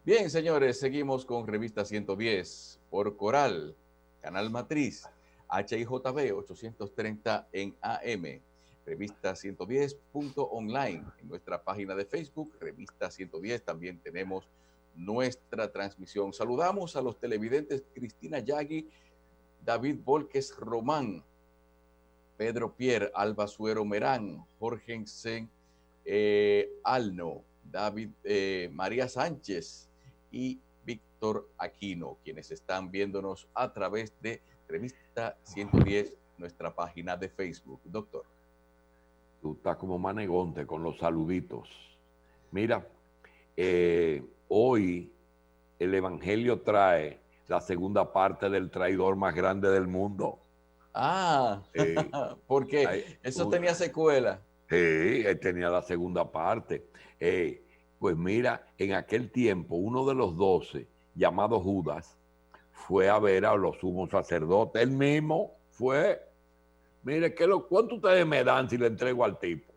Bien, señores, seguimos con Revista 110 por Coral, Canal Matriz, HIJB 830 en AM, Revista 110.online, en nuestra página de Facebook, Revista 110, también tenemos nuestra transmisión. Saludamos a los televidentes Cristina Yagui, David Volques Román, Pedro Pierre, Alba Suero Merán, Jorgensen Alno, David María Sánchez y Víctor Aquino, quienes están viéndonos a través de Revista 110, nuestra página de Facebook. Doctor. Tú estás como manegonte con los saluditos. Mira, hoy el Evangelio trae la segunda parte del traidor más grande del mundo. ¿Por qué? Eso tenía secuela. Sí, él tenía la segunda parte. Pues mira, en aquel tiempo, uno de los 12, llamado Judas, fue a ver a los sumos sacerdotes. Él mismo fue. Mire, ¿cuánto ustedes me dan si le entrego al tipo?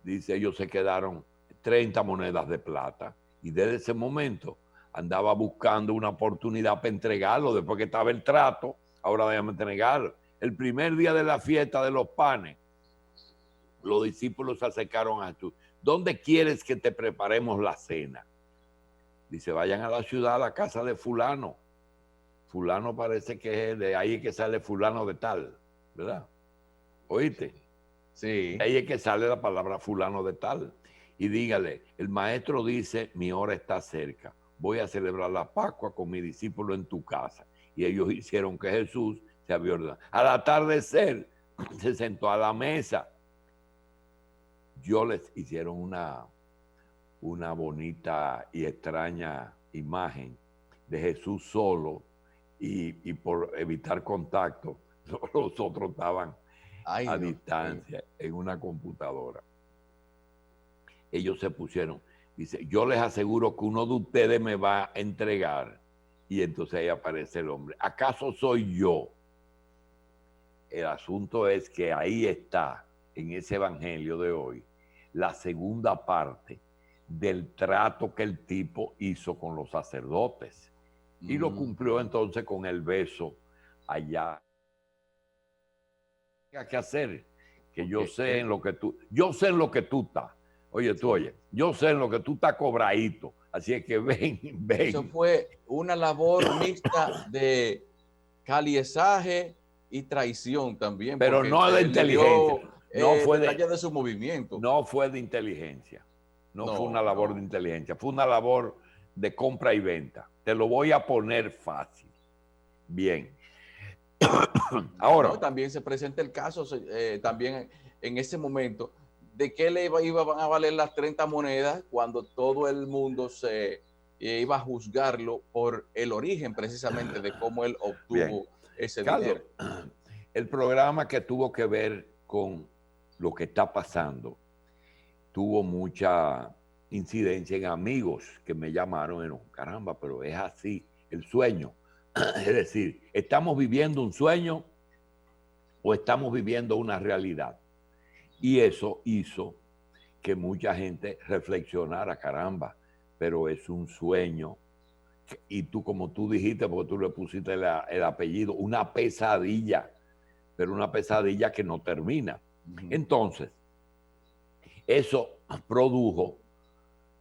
Dice, ellos se quedaron 30 monedas de plata. Y desde ese momento andaba buscando una oportunidad para entregarlo. Después que estaba el trato, ahora déjame entregarlo. El primer día de la fiesta de los panes, los discípulos se acercaron a Jesús. ¿Dónde quieres que te preparemos la cena? Dice, vayan a la ciudad, a la casa de fulano. Fulano parece que es de ahí que sale fulano de tal, ¿verdad? ¿Oíste? Sí. Ahí es que sale la palabra fulano de tal. Y dígale, el maestro dice, mi hora está cerca. Voy a celebrar la Pascua con mi discípulo en tu casa. Y ellos hicieron que Jesús se había ordenado. Al atardecer, se sentó a la mesa. Yo les hicieron una bonita y extraña imagen de Jesús solo y por evitar contacto, los otros estaban a distancia en una computadora. Ellos se pusieron, dice, yo les aseguro que uno de ustedes me va a entregar. Y entonces ahí aparece el hombre. ¿Acaso soy yo? El asunto es que ahí está, en ese evangelio de hoy, la segunda parte del trato que el tipo hizo con los sacerdotes. Y lo cumplió entonces con el beso allá. Que hacer, que yo sé en lo que tú, yo sé en lo que tú estás. Oye, tú oye, yo sé en lo que tú estás cobradito. Así es que ven. Eso fue una labor mixta de caliezaje y traición también. Pero no de inteligencia. No fue de su movimiento. No fue de inteligencia. No fue una labor de inteligencia. Fue una labor de compra y venta. Te lo voy a poner fácil. Bien. Ahora. También se presenta el caso, también en ese momento, de qué le iban a valer las 30 monedas cuando todo el mundo se iba a juzgarlo por el origen precisamente de cómo él obtuvo ese dinero. El programa que tuvo que ver con lo que está pasando tuvo mucha incidencia en amigos que me llamaron, caramba, pero es así, el sueño. Es decir, ¿estamos viviendo un sueño o estamos viviendo una realidad? Y eso hizo que mucha gente reflexionara, caramba, pero es un sueño. Y tú, como tú dijiste, porque tú le pusiste el apellido, una pesadilla, pero una pesadilla que no termina. Entonces, eso produjo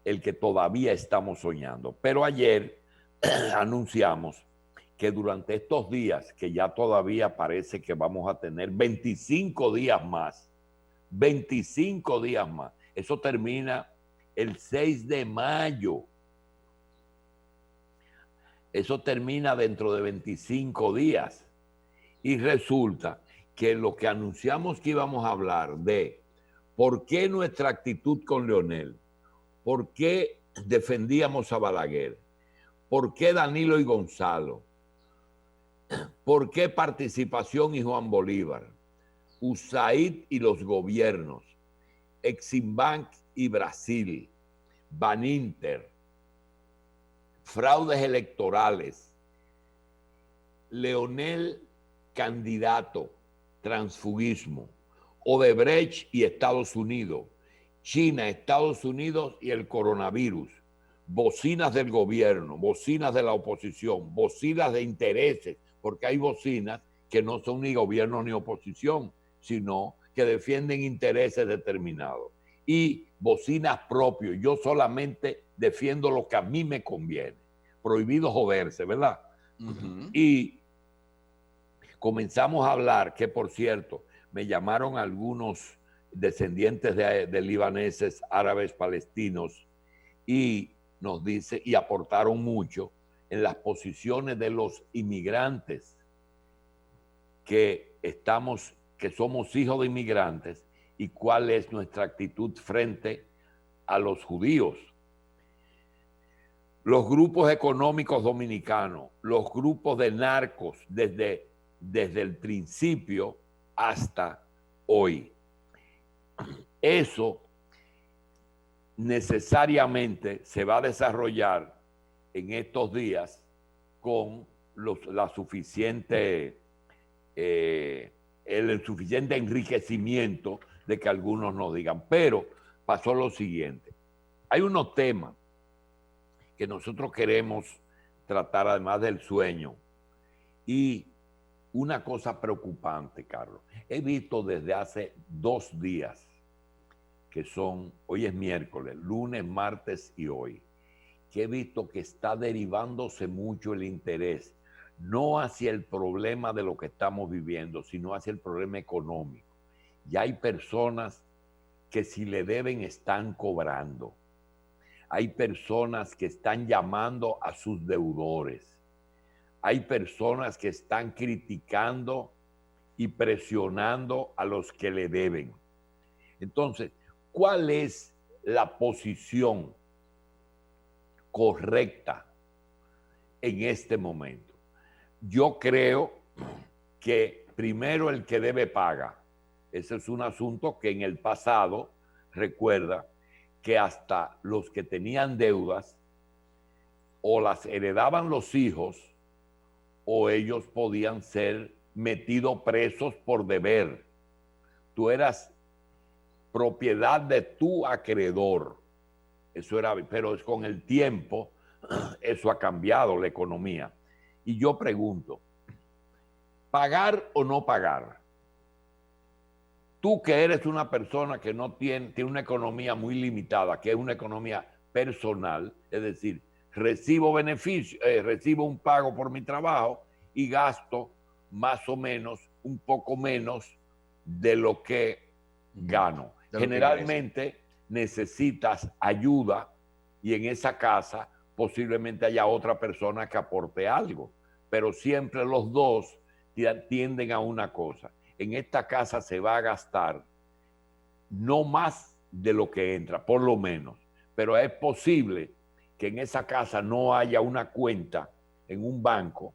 el que todavía estamos soñando. Pero ayer anunciamos que durante estos días, que ya todavía parece que vamos a tener 25 días más, 25 días más. Eso termina el 6 de mayo. Eso termina dentro de 25 días. Y resulta que lo que anunciamos que íbamos a hablar de por qué nuestra actitud con Leonel, por qué defendíamos a Balaguer, por qué Danilo y Gonzalo, por qué Participación y Juan Bolívar, USAID y los gobiernos, Eximbank y Brasil, Baninter, fraudes electorales, Leonel candidato, transfugismo, Odebrecht y Estados Unidos, China, Estados Unidos y el coronavirus, bocinas del gobierno, bocinas de la oposición, bocinas de intereses, porque hay bocinas que no son ni gobierno ni oposición, sino que defienden intereses determinados. Y bocinas propios. Yo solamente defiendo lo que a mí me conviene. Prohibido joderse, ¿verdad? Y comenzamos a hablar, que por cierto, me llamaron algunos descendientes de libaneses, árabes, palestinos, y nos dice, y aportaron mucho en las posiciones de los inmigrantes que somos hijos de inmigrantes, y cuál es nuestra actitud frente a los judíos. Los grupos económicos dominicanos, los grupos de narcos desde el principio hasta hoy. Eso necesariamente se va a desarrollar en estos días con el suficiente enriquecimiento de que algunos nos digan. Pero pasó lo siguiente. Hay unos temas que nosotros queremos tratar además del sueño. Y una cosa preocupante, Carlos. He visto desde hace 2 días, que son, hoy es miércoles, lunes, martes y hoy, que he visto que está derivándose mucho el interés, no hacia el problema de lo que estamos viviendo, sino hacia el problema económico. Ya hay personas que si le deben están cobrando. Hay personas que están llamando a sus deudores. Hay personas que están criticando y presionando a los que le deben. Entonces, ¿cuál es la posición correcta en este momento? Yo creo que primero el que debe paga. Ese es un asunto que en el pasado, recuerda, que hasta los que tenían deudas o las heredaban los hijos o ellos podían ser metidos presos por deber. Tú eras propiedad de tu acreedor. Eso era, pero es con el tiempo eso ha cambiado la economía. Y yo pregunto, ¿pagar o no pagar? Tú que eres una persona que no tiene una economía muy limitada, que es una economía personal, es decir, recibo beneficio, recibo un pago por mi trabajo y gasto más o menos, un poco menos de lo que gano. Generalmente necesitas ayuda y en esa casa posiblemente haya otra persona que aporte algo, pero siempre los dos tienden a una cosa. En esta casa se va a gastar no más de lo que entra, por lo menos. Pero es posible que en esa casa no haya una cuenta en un banco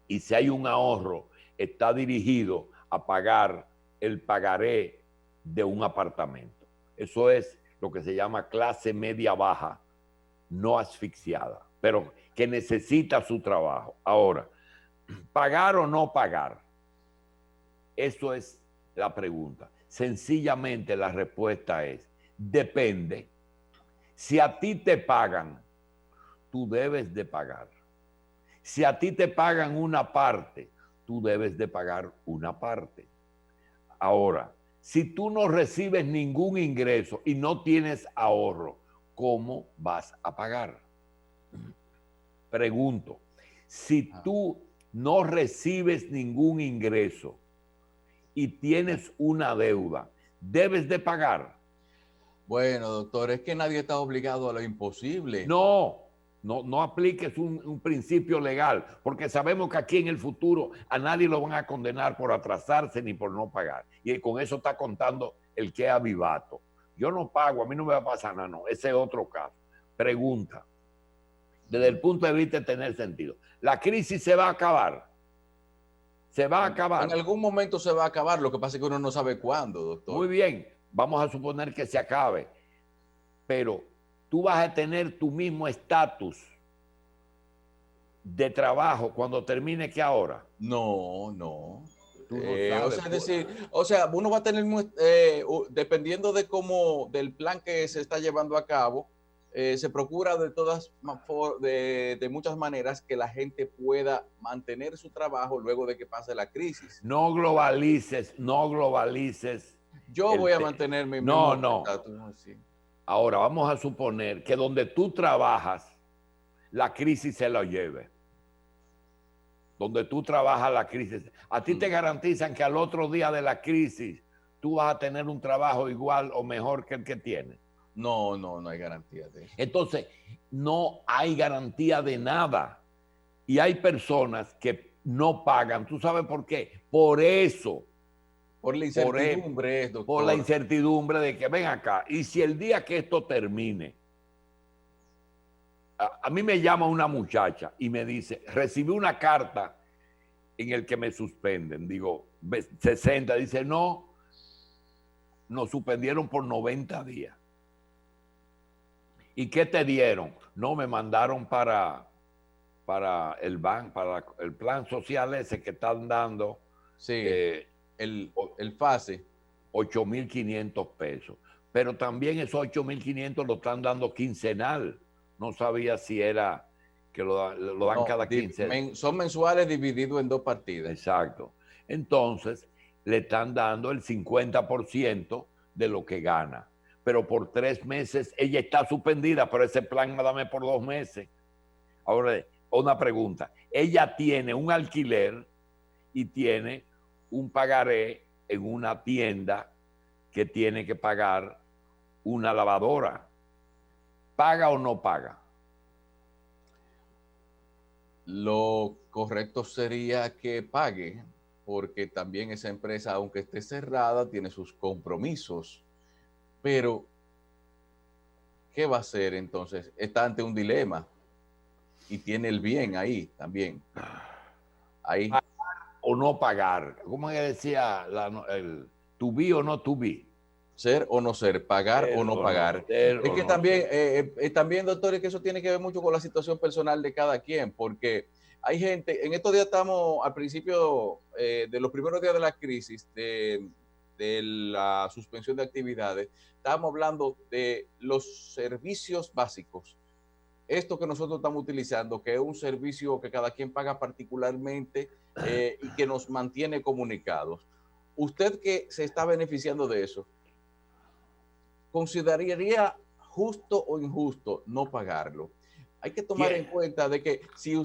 y si hay un ahorro, está dirigido a pagar el pagaré de un apartamento. Eso es lo que se llama clase media baja, no asfixiada, pero que necesita su trabajo. Ahora, ¿pagar o no pagar? Eso es la pregunta. Sencillamente la respuesta es, depende. Si a ti te pagan, tú debes de pagar. Si a ti te pagan una parte, tú debes de pagar una parte. Ahora, si tú no recibes ningún ingreso y no tienes ahorro, ¿cómo vas a pagar? Pregunto, si tú no recibes ningún ingreso y tienes una deuda, ¿debes de pagar? Bueno, doctor, es que nadie está obligado a lo imposible. No apliques un principio legal, porque sabemos que aquí en el futuro a nadie lo van a condenar por atrasarse ni por no pagar. Y con eso está contando el que es avivato. Yo no pago, a mí no me va a pasar nada, no. Ese es otro caso. Pregunta, desde el punto de vista de tener sentido. ¿La crisis se va a acabar? ¿Se va a acabar? En algún momento se va a acabar, lo que pasa es que uno no sabe cuándo, doctor. Muy bien, vamos a suponer que se acabe, pero tú vas a tener tu mismo estatus de trabajo cuando termine que ahora. No. Tú no sabes, es decir, uno va a tener, dependiendo de del plan que se está llevando a cabo, se procura de de muchas maneras que la gente pueda mantener su trabajo luego de que pase la crisis. No globalices, no globalices Yo voy a mantener mi No, mismo no. estatus. ¿No? Sí. Ahora vamos a suponer que donde tú trabajas, la crisis se la lleve. Donde tú trabajas, la crisis. A ti te garantizan que al otro día de la crisis tú vas a tener un trabajo igual o mejor que el que tienes. No, no hay garantía de eso. Entonces, no hay garantía de nada. Y hay personas que no pagan. ¿Tú sabes por qué? Por eso. Por la incertidumbre, doctor. Por la incertidumbre de que ven acá. Y si el día que esto termine, a mí me llama una muchacha y me dice, recibí una carta en el que me suspenden. Digo, 60. Dice, no, nos suspendieron por 90 días. ¿Y qué te dieron? No, me mandaron para el banco, para el plan social ese que están dando. Sí, el FASE. 8.500 pesos. Pero también esos 8.500 lo están dando quincenal. No sabía si era que lo dan cada 15. Son mensuales divididos en 2 partidas. Exacto. Entonces, le están dando el 50% de lo que gana. Pero por 3 meses ella está suspendida, pero ese plan me dame por 2 meses. Ahora, una pregunta. Ella tiene un alquiler y tiene un pagaré en una tienda que tiene que pagar una lavadora. ¿Paga o no paga? Lo correcto sería que pague, porque también esa empresa, aunque esté cerrada, tiene sus compromisos. Pero, ¿qué va a hacer entonces? Está ante un dilema y tiene el bien ahí también. Ahí. O no pagar. ¿Cómo que decía el to be o no to be? Ser o no ser, pagar o no pagar. Es que también, doctor, es que eso tiene que ver mucho con la situación personal de cada quien, porque hay gente, en estos días estamos al principio de los primeros días de la crisis, de la suspensión de actividades, estábamos hablando de los servicios básicos. Esto que nosotros estamos utilizando, que es un servicio que cada quien paga particularmente y que nos mantiene comunicados. Usted que se está beneficiando de eso, ¿consideraría justo o injusto no pagarlo? Hay que tomar en cuenta de que si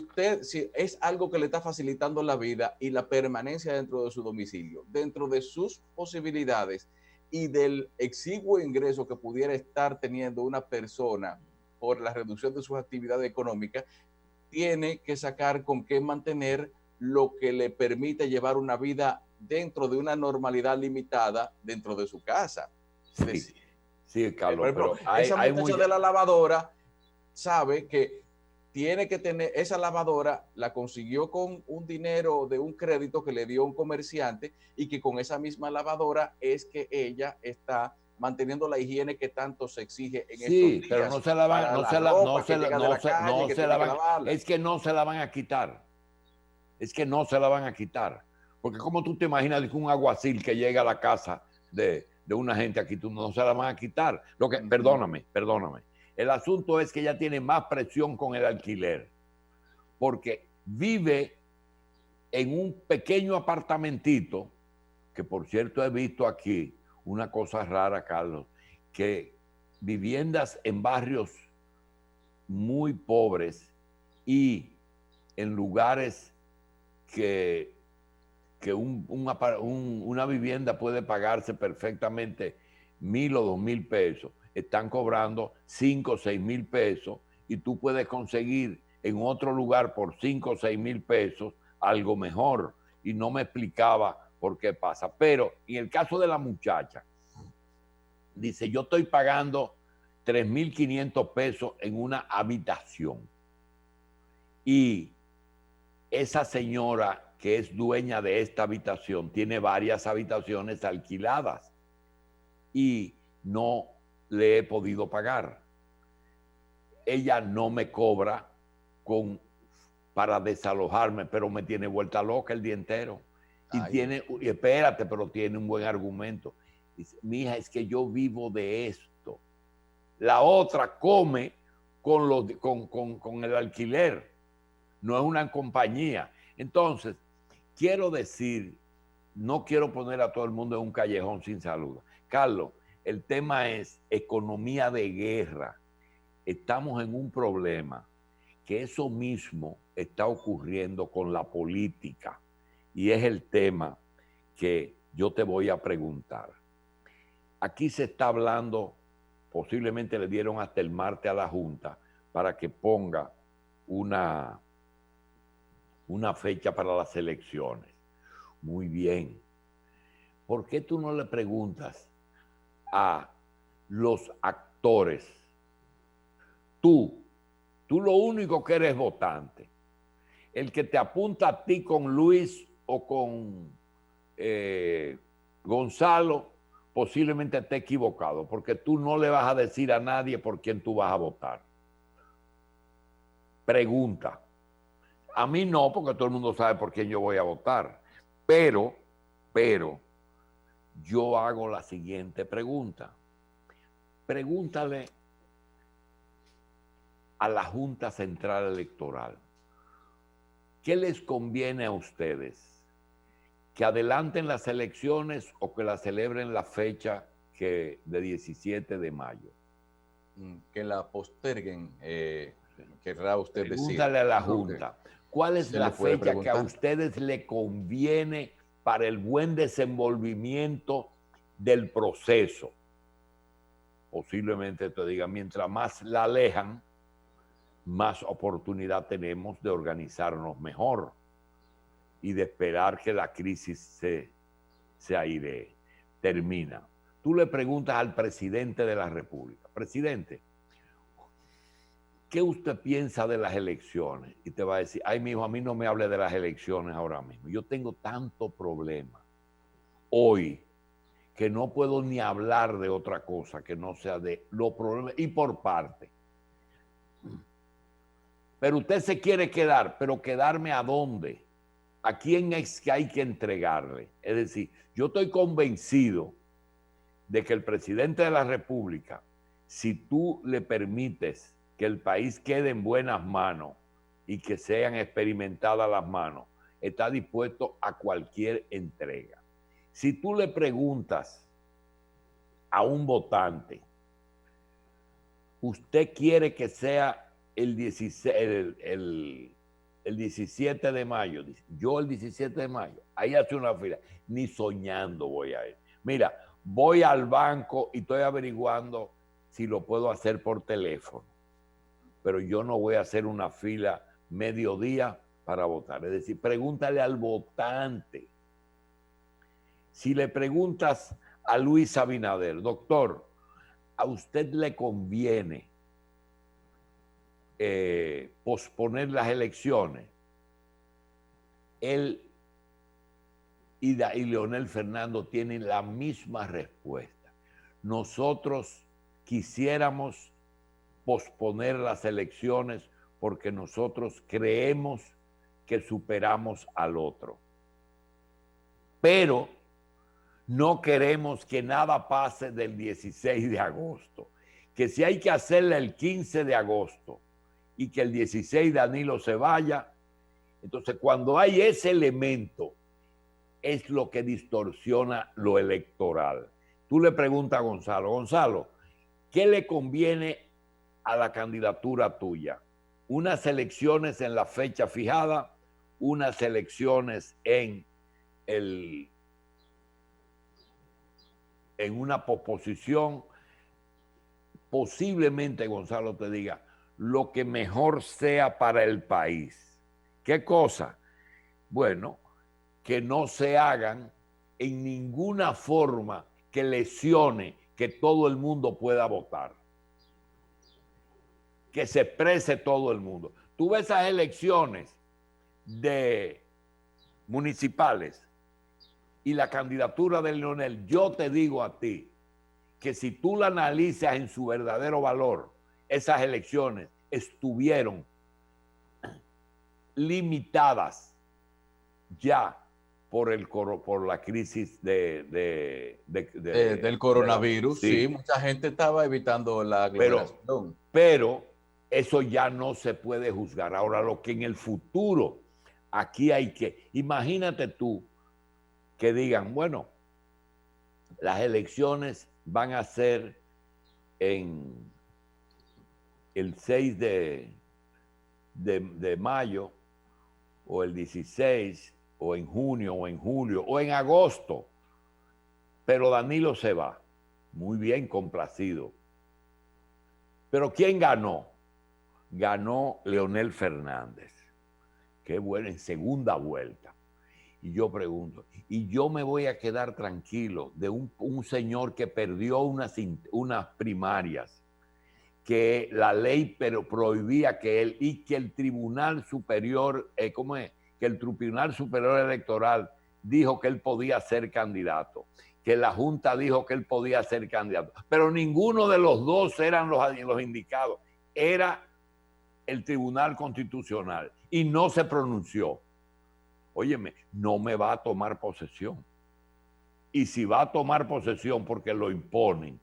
es algo que le está facilitando la vida y la permanencia dentro de su domicilio, dentro de sus posibilidades y del exiguo ingreso que pudiera estar teniendo una persona por la reducción de sus actividades económicas, tiene que sacar con qué mantener lo que le permite llevar una vida dentro de una normalidad limitada dentro de su casa. Sí. Sí, Carlos, por ejemplo, pero esa muchacha de la lavadora sabe que tiene que tener, esa lavadora la consiguió con un dinero de un crédito que le dio un comerciante y que con esa misma lavadora es que ella está manteniendo la higiene que tanto se exige en estos días. Sí, pero no se la van, es que no se la van a quitar. Es que no se la van a quitar. Porque como tú te imaginas que un alguacil que llega a la casa de una gente aquí, tú no se la van a quitar. Perdóname. El asunto es que ella tiene más presión con el alquiler, porque vive en un pequeño apartamentito, que por cierto he visto aquí una cosa rara, Carlos, que viviendas en barrios muy pobres y en lugares que una vivienda puede pagarse perfectamente 1,000 o 2,000 pesos, están cobrando 5 o 6,000 pesos y tú puedes conseguir en otro lugar por 5 o 6,000 pesos algo mejor. Y no me explicaba por qué pasa. Pero en el caso de la muchacha, dice, yo estoy pagando 3,500 pesos en una habitación. Y esa señora que es dueña de esta habitación tiene varias habitaciones alquiladas y no le he podido pagar. Ella no me cobra para desalojarme, pero me tiene vuelta loca el día entero. Y espérate, pero tiene un buen argumento. Dice, mija, es que yo vivo de esto. la otra come con el alquiler, no es una compañía. Entonces, quiero decir, no quiero poner a todo el mundo en un callejón sin salida. Carlos, el tema es economía de guerra. Estamos en un problema que eso mismo está ocurriendo con la política y es el tema que yo te voy a preguntar. Aquí se está hablando, posiblemente le dieron hasta el martes a la Junta para que ponga una fecha para las elecciones. Muy bien. ¿Por qué tú no le preguntas a los actores? Tú lo único que eres votante. El que te apunta a ti con Luis o con Gonzalo posiblemente esté equivocado, porque tú no le vas a decir a nadie por quién tú vas a votar. Pregunta. A mí no, porque todo el mundo sabe por quién yo voy a votar. Pero yo hago la siguiente pregunta. Pregúntale a la Junta Central Electoral, ¿qué les conviene a ustedes? ¿Que adelanten las elecciones o que las celebren la fecha de 17 de mayo? Que la posterguen, querrá usted decir. Pregúntale a la Junta, ¿cuál es la fecha que a ustedes le conviene para el buen desenvolvimiento del proceso? Posiblemente te diga, mientras más la alejan, más oportunidad tenemos de organizarnos mejor y de esperar que la crisis se airee. Termina. Tú le preguntas al presidente de la República, presidente, ¿qué usted piensa de las elecciones? Y te va a decir, ay, mijo, a mí no me hable de las elecciones ahora mismo. Yo tengo tanto problema hoy que no puedo ni hablar de otra cosa que no sea de los problemas y por parte. Pero usted se quiere quedar, pero ¿quedarme a dónde? ¿A quién es que hay que entregarle? Es decir, yo estoy convencido de que el presidente de la República, si tú le permites que el país quede en buenas manos y que sean experimentadas las manos, está dispuesto a cualquier entrega. Si tú le preguntas a un votante, ¿usted quiere que sea el 17 de mayo? Yo el 17 de mayo, ahí hace una fila, ni soñando voy a ir. Mira, voy al banco y estoy averiguando si lo puedo hacer por teléfono, pero yo no voy a hacer una fila mediodía para votar. Es decir, pregúntale al votante. Si le preguntas a Luis Abinader, doctor, ¿a usted le conviene posponer las elecciones? Él y Leonel Fernando tienen la misma respuesta. Nosotros quisiéramos posponer las elecciones porque nosotros creemos que superamos al otro. Pero no queremos que nada pase del 16 de agosto. Que si hay que hacerla el 15 de agosto y que el 16 Danilo se vaya, entonces cuando hay ese elemento es lo que distorsiona lo electoral. Tú le preguntas a Gonzalo, Gonzalo, ¿qué le conviene a la candidatura tuya? ¿Unas elecciones en la fecha fijada? ¿Unas elecciones en una posposición? Posiblemente Gonzalo te diga lo que mejor sea para el país. ¿Qué cosa? Bueno, que no se hagan en ninguna forma que lesione que todo el mundo pueda votar. Que se exprese todo el mundo. Tú ves esas elecciones municipales y la candidatura de Leonel, yo te digo a ti que si tú la analizas en su verdadero valor, esas elecciones estuvieron limitadas ya por la crisis del coronavirus, sí. sí, mucha gente estaba evitando la aglomeración. Pero eso ya no se puede juzgar. Ahora, lo que en el futuro, aquí hay que, imagínate tú que digan, bueno, las elecciones van a ser en el 6 de mayo, o el 16, o en junio, o en julio, o en agosto. Pero Danilo se va. Muy bien, complacido. Pero ¿quién ganó? Ganó Leonel Fernández. Qué bueno, en segunda vuelta. Y yo pregunto, ¿y yo me voy a quedar tranquilo de un señor que perdió unas primarias, que la ley prohibía que él, y que el Tribunal Superior, ¿cómo es? Que el Tribunal Superior Electoral dijo que él podía ser candidato, que la Junta dijo que él podía ser candidato, pero ninguno de los dos eran los indicados, era el Tribunal Constitucional y no se pronunció. Óyeme, no me va a tomar posesión. Y si va a tomar posesión porque lo imponen,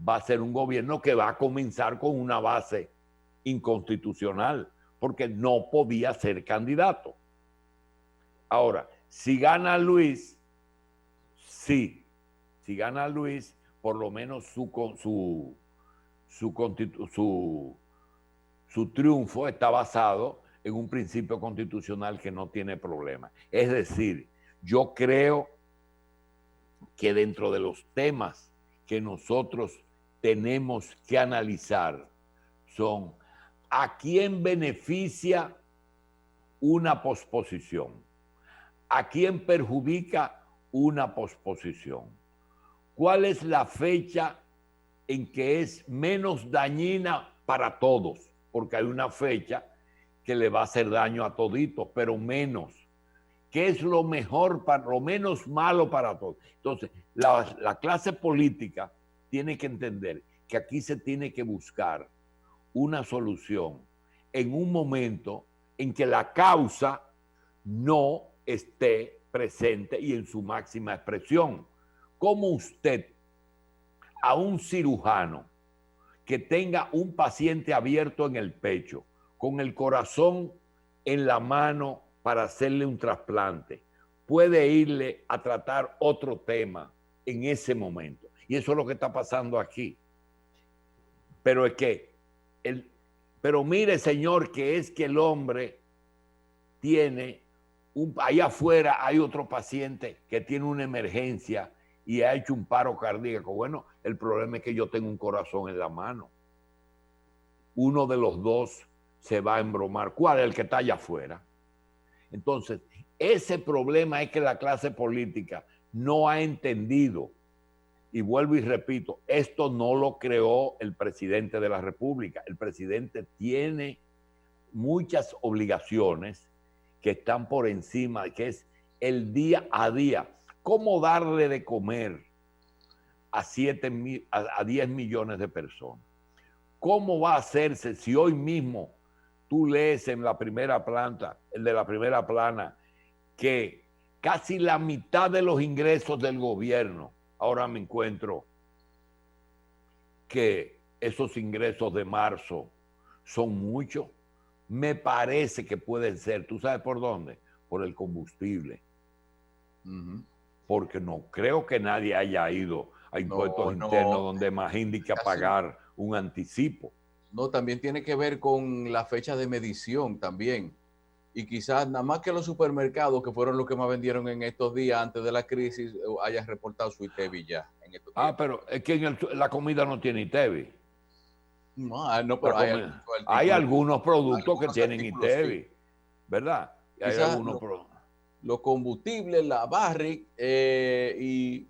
va a ser un gobierno que va a comenzar con una base inconstitucional, porque no podía ser candidato. Ahora, si gana Luis, sí. Si gana Luis, por lo menos su triunfo está basado en un principio constitucional que no tiene problema. Es decir, yo creo que dentro de los temas que nosotros tenemos que analizar son a quién beneficia una posposición, a quién perjudica una posposición, cuál es la fecha en que es menos dañina para todos, porque hay una fecha que le va a hacer daño a toditos, pero menos. ¿Qué es lo mejor, lo menos malo para todos? Entonces, la clase política tiene que entender que aquí se tiene que buscar una solución en un momento en que la causa no esté presente y en su máxima expresión. ¿Cómo usted a un cirujano que tenga un paciente abierto en el pecho, con el corazón en la mano para hacerle un trasplante, puede irle a tratar otro tema en ese momento? Y eso es lo que está pasando aquí. Pero es que, pero mire, señor, que es que el hombre tiene, allá afuera hay otro paciente que tiene una emergencia y ha hecho un paro cardíaco. Bueno, el problema es que yo tengo un corazón en la mano. Uno de los dos se va a embromar. ¿Cuál es el que está allá afuera? Entonces, ese problema es que la clase política no ha entendido. Y vuelvo y repito, esto no lo creó el presidente de la República. El presidente tiene muchas obligaciones que están por encima, que es el día a día. ¿Cómo darle de comer a 10 millones de personas? ¿Cómo va a hacerse si hoy mismo tú lees en la primera planta, el de la primera plana, que casi la mitad de los ingresos del gobierno, ahora me encuentro que esos ingresos de marzo son muchos? Me parece que pueden ser, ¿tú sabes por dónde? Por el combustible. Porque no creo que nadie haya ido a impuestos internos donde más indica pagar un anticipo. No, también tiene que ver con la fecha de medición también. Y quizás nada más que los supermercados, que fueron los que más vendieron en estos días antes de la crisis, hayan reportado su ITEVI ya. En estos días. Pero es que la comida no tiene ITEVI. No, pero hay algunos productos que tienen ITEVI, sí, ¿verdad? Hay algunos los combustibles, la barric y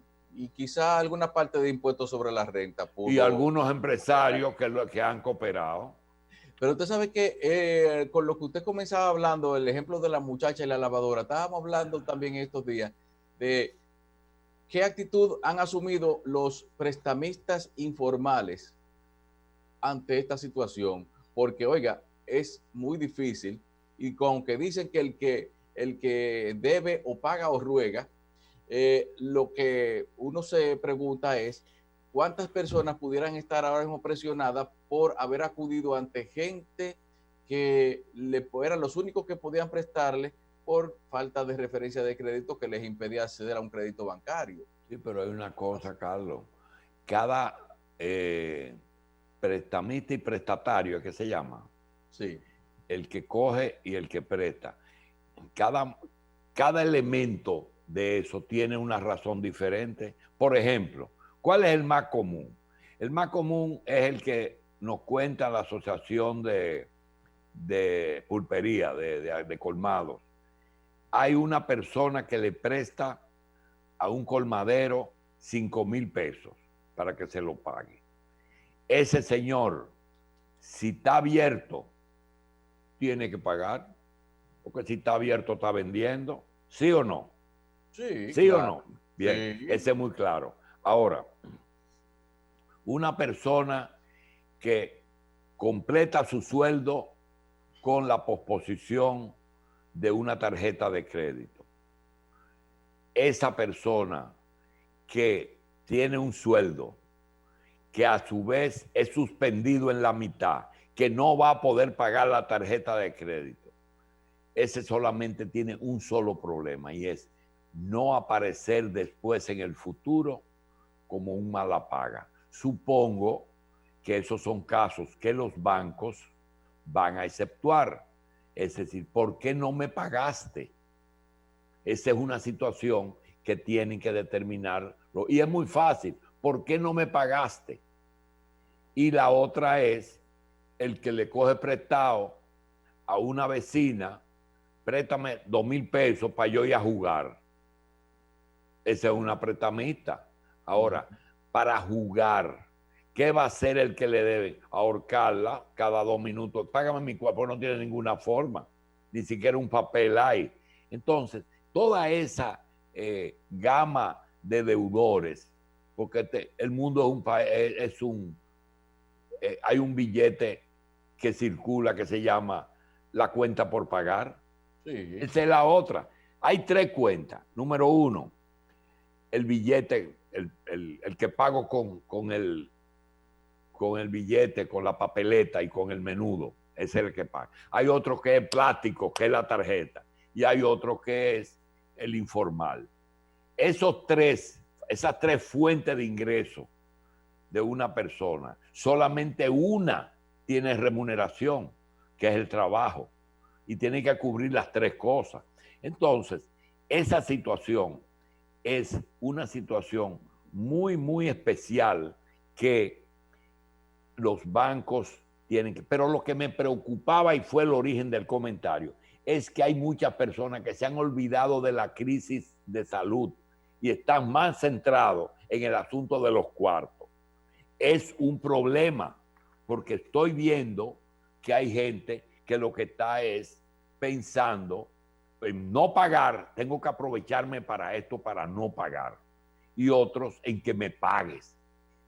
quizá alguna parte de impuestos sobre la renta. Y algunos empresarios que han cooperado. Pero usted sabe que con lo que usted comenzaba hablando, el ejemplo de la muchacha y la lavadora, estábamos hablando también estos días de qué actitud han asumido los prestamistas informales ante esta situación. Porque, oiga, es muy difícil, y aunque dicen que el que debe o paga o ruega. Lo que uno se pregunta es cuántas personas pudieran estar ahora mismo presionadas por haber acudido ante gente que eran los únicos que podían prestarle por falta de referencia de crédito que les impedía acceder a un crédito bancario. Sí, pero hay una cosa, Carlos. Cada prestamista y prestatario, ¿qué se llama? Sí. El que coge y el que presta. Cada elemento de eso tiene una razón diferente. Por ejemplo, ¿cuál es el más común? El más común es el que nos cuenta la Asociación de Pulpería, de colmados. Hay una persona que le presta a un colmadero 5,000 pesos para que se lo pague. Ese señor, si está abierto, tiene que pagar, porque si está abierto está vendiendo, ¿sí o no? Sí, ¿Sí claro. o no? Bien, Sí. ese es muy claro. Ahora, una persona que completa su sueldo con la posposición de una tarjeta de crédito. Esa persona que tiene un sueldo que a su vez es suspendido en la mitad, que no va a poder pagar la tarjeta de crédito, ese solamente tiene un solo problema y es no aparecer después en el futuro como un mala paga. Supongo que esos son casos que los bancos van a exceptuar. Es decir, ¿por qué no me pagaste? Esa es una situación que tienen que determinarlo. Y es muy fácil. ¿Por qué no me pagaste? Y la otra es el que le coge prestado a una vecina, préstame 2,000 pesos para yo ir a jugar. Esa es una prestamista. Ahora, para jugar, ¿qué va a hacer el que le debe? Ahorcarla cada 2 minutos. Págame mi cuerpo, no tiene ninguna forma. Ni siquiera un papel hay. Entonces, toda esa gama de deudores, porque el mundo es un país, hay un billete que circula que se llama la cuenta por pagar. Sí. Esa es la otra. Hay 3 cuentas. Número 1, el billete, el que pago con el billete, con la papeleta y con el menudo. Ese es el que paga. Hay otro que es plástico, que es la tarjeta. Y hay otro que es el informal. Esas 3 fuentes de ingreso de una persona, solamente una tiene remuneración, que es el trabajo. Y tiene que cubrir las 3 cosas. Entonces, esa situación es una situación muy, muy especial que los bancos tienen que... Pero lo que me preocupaba y fue el origen del comentario es que hay muchas personas que se han olvidado de la crisis de salud y están más centrados en el asunto de los cuartos. Es un problema porque estoy viendo que hay gente que lo que está es pensando en no pagar, tengo que aprovecharme para esto, para no pagar. Y otros en que me pagues.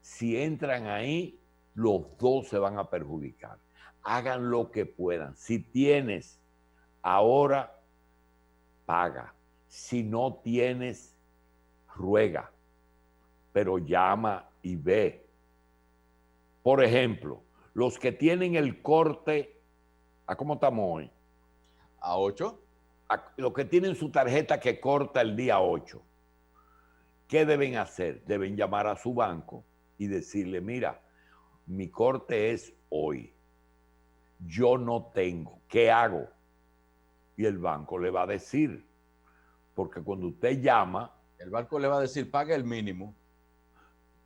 Si entran ahí, los dos se van a perjudicar. Hagan lo que puedan. Si tienes, ahora paga. Si no tienes, ruega. Pero llama y ve. Por ejemplo, los que tienen el corte, ¿a cómo estamos hoy? ¿A 8? Los que tienen su tarjeta que corta el día 8, ¿qué deben hacer? Deben llamar a su banco y decirle, mira, mi corte es hoy. Yo no tengo. ¿Qué hago? Y el banco le va a decir, porque cuando usted llama... El banco le va a decir, pague el mínimo.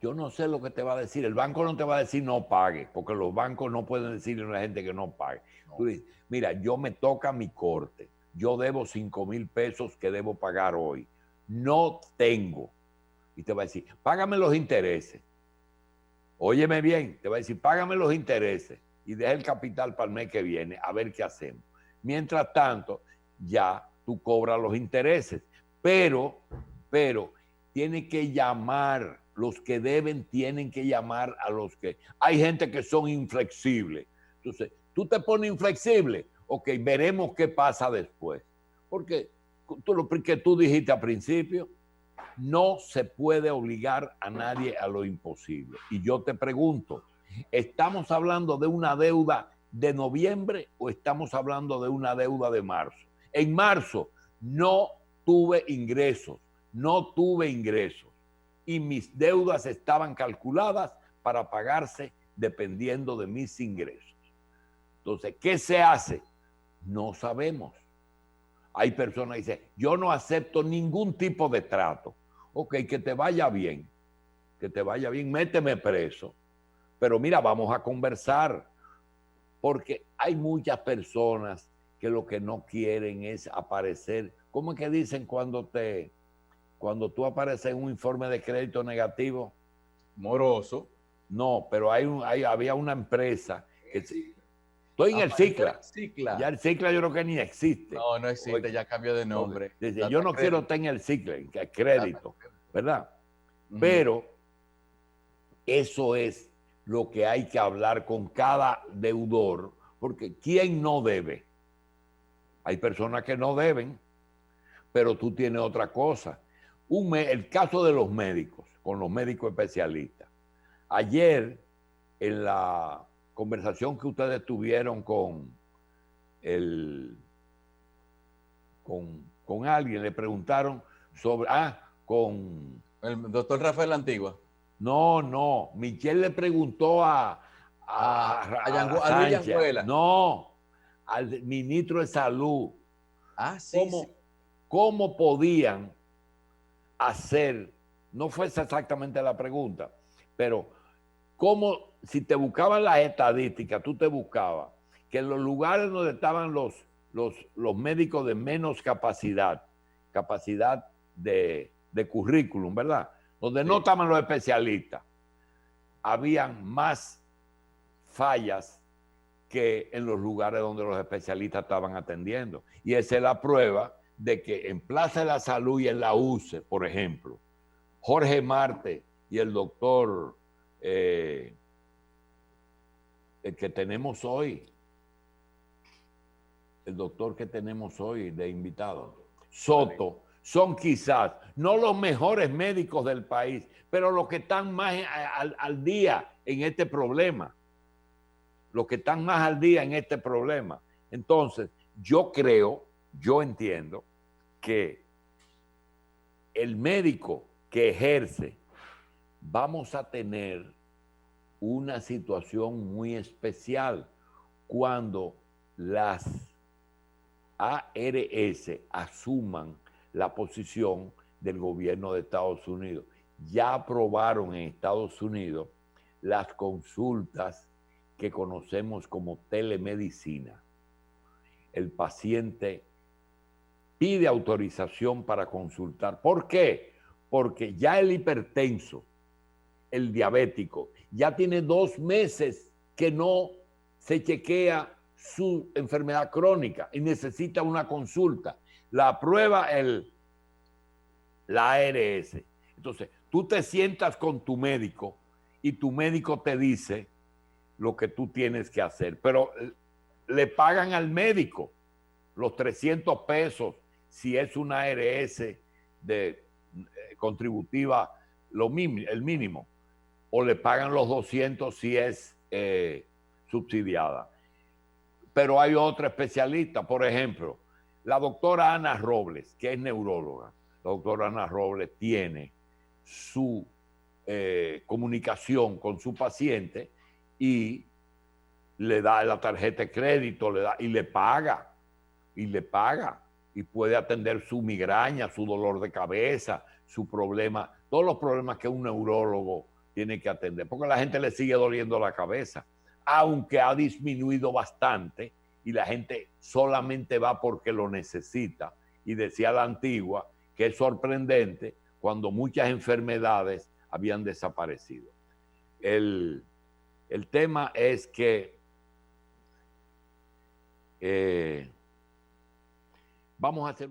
Yo no sé lo que te va a decir. El banco no te va a decir no pague, porque los bancos no pueden decirle a una gente que no pague. No. Tú dices, mira, yo me toca mi corte. Yo debo 5,000 pesos que debo pagar hoy. No tengo. Y te va a decir, págame los intereses. Óyeme bien, te va a decir, págame los intereses y deja el capital para el mes que viene, a ver qué hacemos. Mientras tanto, ya tú cobras los intereses. Pero, tiene que llamar, los que deben tienen que llamar a los que... Hay gente que son inflexibles. Entonces, tú te pones inflexible, ok, veremos qué pasa después. Porque lo que tú dijiste al principio, no se puede obligar a nadie a lo imposible. Y yo te pregunto, ¿estamos hablando de una deuda de noviembre o estamos hablando de una deuda de marzo? En marzo no tuve ingresos y mis deudas estaban calculadas para pagarse dependiendo de mis ingresos. Entonces, ¿qué se hace? No sabemos. Hay personas que dicen, yo no acepto ningún tipo de trato. Ok, que te vaya bien, méteme preso. Pero mira, vamos a conversar, porque hay muchas personas que lo que no quieren es aparecer. ¿Cómo es que dicen cuando tú apareces en un informe de crédito negativo? Moroso. No, pero había una empresa que... Estoy en el Cicla. Ya el Cicla yo creo que ni existe. No existe, ya cambió de nombre. Dice, yo no quiero estar en el Cicla, en crédito, ¿verdad? Pero eso es lo que hay que hablar con cada deudor, porque ¿quién no debe? Hay personas que no deben, pero tú tienes otra cosa. El caso de los médicos, con los médicos especialistas. Ayer, en la conversación que ustedes tuvieron con alguien, le preguntaron sobre, con el doctor Rafael Antigua. No, Michelle le preguntó a Luis Yanguela. No, al ministro de Salud. Sí. ¿Cómo podían hacer? No fue exactamente la pregunta, pero ¿cómo, si te buscaban las estadísticas, tú te buscabas que en los lugares donde estaban los médicos de menos capacidad de currículum, ¿verdad? Donde no estaban los especialistas, habían más fallas que en los lugares donde los especialistas estaban atendiendo. Y esa es la prueba de que en Plaza de la Salud y en la UCE, por ejemplo, Jorge Marte y el doctor, el que tenemos hoy, de invitado, Soto, son quizás no los mejores médicos del país, pero los que están más al día en este problema. Entonces, yo entiendo que el médico que ejerce, vamos a tener una situación muy especial cuando las ARS asuman la posición del gobierno de Estados Unidos. Ya aprobaron en Estados Unidos las consultas que conocemos como telemedicina. El paciente pide autorización para consultar. ¿Por qué? Porque ya el hipertenso, el diabético, ya tiene 2 meses que no se chequea su enfermedad crónica y necesita una consulta. La aprueba la ARS. Entonces, tú te sientas con tu médico y tu médico te dice lo que tú tienes que hacer, pero le pagan al médico los 300 pesos si es una ARS contributiva, el mínimo, o le pagan los 200 si es subsidiada. Pero hay otra especialista, por ejemplo, la doctora Ana Robles, que es neuróloga. La doctora Ana Robles tiene su comunicación con su paciente y le da la tarjeta de crédito, y le paga, y puede atender su migraña, su dolor de cabeza, su problema, todos los problemas que un neurólogo tiene que atender, porque a la gente le sigue doliendo la cabeza, aunque ha disminuido bastante y la gente solamente va porque lo necesita. Y decía la Antigua que es sorprendente cuando muchas enfermedades habían desaparecido. El tema es que vamos a hacer